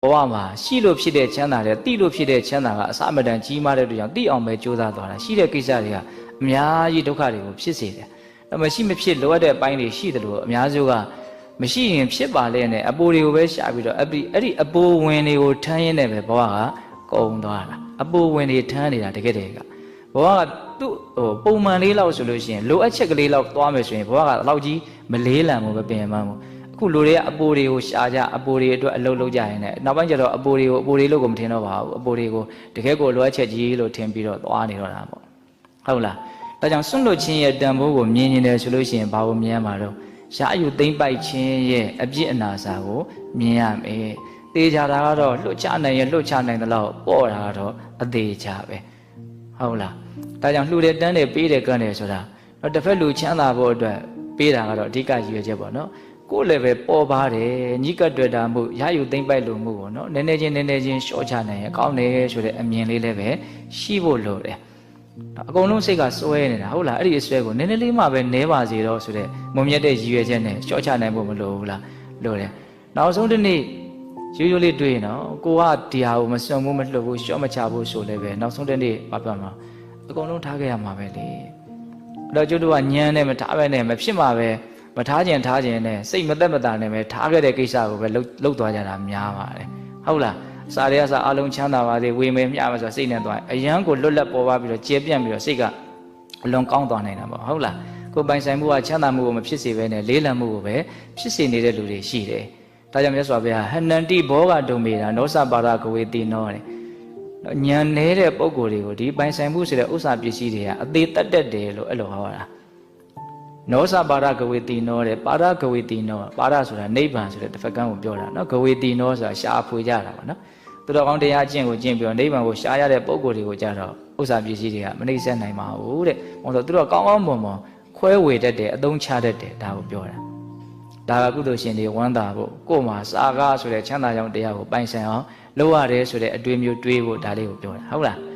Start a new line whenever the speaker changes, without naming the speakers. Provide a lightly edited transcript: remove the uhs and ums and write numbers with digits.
ဘဝမှာရှိလို့ဖြစ်တဲ့ချမ်းသာတဲ့တိလို့ဖြစ်တဲ့ချမ်းသာကအစမတန်ကြီးမားတဲ့အတွက်ကြောင့်တိအောင်ပဲကြိုးစားသွားတာရှိတဲ့ကိစ္စတွေကအများကြီးဒုက္ခတွေကိုဖြစ်စေတယ်။ဒါမရှိမဖြစ်လိုအပ်တဲ့အပိုင်းတွေရှိတယ်လို့အများစုကမရှိရင်ဖြစ်ပါလေနဲ့အပိုတွေကိုပဲရှာပြီးတော့အဲ့ဒီအပိုဝင်တွေကိုထမ်းရင်းနဲ့ပဲဘဝကကုန်သွားတာအပိုဝင်တွေထမ်းနေတာတကယ်တည်းကဘဝကသူ့ပုံမှန်လေးလောက်ဆိုလို့ရှိရင်လိုအပ်ချက်ကလေးလောက်သွားမယ်ဆိုရင်ဘဝကတော့ကြီးမလေးလံမှုပဲပြင်မှန်းမှုအခုလူတွေကအပိုတွေကိုရှာကြအပိုတွေအတွက်အလုပ်လုပ်ကြရင်လည်းနောက်ပိုင်းကျတော့အပိုတွေလို့ကိုမထင်တော့ပါဘူးအပိုတွေကိုတကယ်ကိုလိုအပ်ချက်ကြီးလို့ထင်ပြီးတော့သွားနေတော့တာပေါ့ဟုတ်လားဒါကြောင့်စွန့်လွတ်ခြင်းရဲ့တန်ဖိုးကိုမြင်နေတယ်ဆိုလို့ရှိရင်ဘာကိုမြင်ရမှာတော့ရှားအယူသိမ့်ပိုက်ခြင်းရဲ့အပြစ်အနာစာကိုမြင်ရမယ်တေချာတာကတော့လွတ်ချနိုင်ရင်လွတ်ချနိုင်တယ်လို့ပေါ့တာကတော့အသေးချပဲဟုတ်လားဒါကြောင့်လှူတဲ့တန်းတယ်ပေးတယ်ကန့်တယ်ဆိုတာတော့တစ်ဖက်လူချမ်းသာဖို့အတွက်ပေးတာကတော့အဓိကရည်ရွယ်ချက်ပေါ့နော်ကိုယ်လည်းပဲပေါ်ပါတယ်ညှိကပ်တွေ့တာမှုရယူသိမ့်ပိုက်လို့မှုပေါ့နော်နည်းနည်းချင်းရှော့ချနိုင်ရင်ကောင်းတယ်ဆိုတဲ့အမြင်လေးလည်းပဲရှိဖို့လိုတယ်အကုန်လုံးစိတ်ကစွဲနေတာဟုတ်လားအဲ့ဒီအစွဲကိုနည်းနည်းလေးမှပဲနဲပါစေတော့ဆိုတဲ့မုံမြတ်တဲ့ရည်ရွယ်ချက်နဲ့ရှော့ချနိုင်ဖို့မလိုဘူးလားလိုတယ်နောက်ဆုံးတစ်နေ့ရိုးရိုးလေးတွေ့ရင်တော့ကိုကဒီဟာကိုမစွန့်ဘူးမလှုပ်ဘူးရှော့မချဘူးဆိုလည်းပဲနောက်ဆုံးတစ်နေ့ဘာပြောမှာအကုန်လုံးထားခဲ့ရမှာပဲလေအဲ့တော့ကျွတ်တို့ကညံနဲ့မထားပဲနဲ့မဖြစ်မှာပဲမထားခြင်းနဲ့စိတ်မသက်မသာနဲ့ပဲထားခဲ့တဲ့ကိစ္စကိုပဲလှုပ်သွားကြတာများပါတယ်ဟုတ်လားစားရဲစားအလုံးချမ်းသာပါစေဝေမယ်မျှမယ်ဆိုစိတ်နဲ့သွားအရန်ကိုလွတ်လပ်ပေါ်ပါပြီးတော့ကျေပြန့်ပြီးတော့စိတ်ကအလွန်ကောင်းသွားနိုင်တာပေါ့ဟုတ်လားကိုပိုင်ဆိုင်မှုကချမ်းသာမှုကိုမဖြစ်စေဘဲနဲ့လေးလံမှုကိုပဲဖြစ်စေနေတဲ့လူတွေရှိတယ်ဒါကြောင့်မြတ်စွာဘုရားဟနန္တိဘောဂဒုံမေတာနောစပါရကဝေတိနောတဲ့ညံနေတဲ့ပုံကိုယ်တွေကိုဒီပိုင်ဆိုင်မှုဆိုတဲ့ဥစ္စာပစ္စည်းတွေကအသေးတက်တက်တယ်လို့အဲ့လိုဟောတာနောစပါရကဝေတိနောတဲ့ပါရကဝေတိနောပါရဆိုတာနိဗ္ဗာန်ဆိုတဲ့တစ်ဖက်ကန်းကိုပြောတာနော်ကဝေတိနောဆိုတာရှားဖွေကြတာပေါ့နော်သူတော်ကောင်းတရားအကျင့်ကိုကျင့်ပြီးတော့နိဗ္ဗာန်ကိုရှားရတဲ့ပုံကိုယ်တွေကိုကြတော့ဥစ္စာပစ္စည်းတွေကမနှိမ့်ဆက်နိုင်ပါဘူးတဲ့။ဘာလို့သူတို့ကောင်းကောင်းမွန်မွန်ခွဲဝေတတ်တယ်အသုံးချတတ်တယ်ဒါကိုပြောတာ။ဒါကကုသိုလ်ရှင်တွေဝမ်းသာဖို့ကိုယ်မှာစာကားဆိုတဲ့ချမ်းသာကြောင်းတရားကိုပိုင်ဆိုင်အောင်လုပ်ရတယ်ဆိုတဲ့အတွေ့မျိုးတွေးဖို့ဒါလေးကိုပြောတာဟုတ်လား။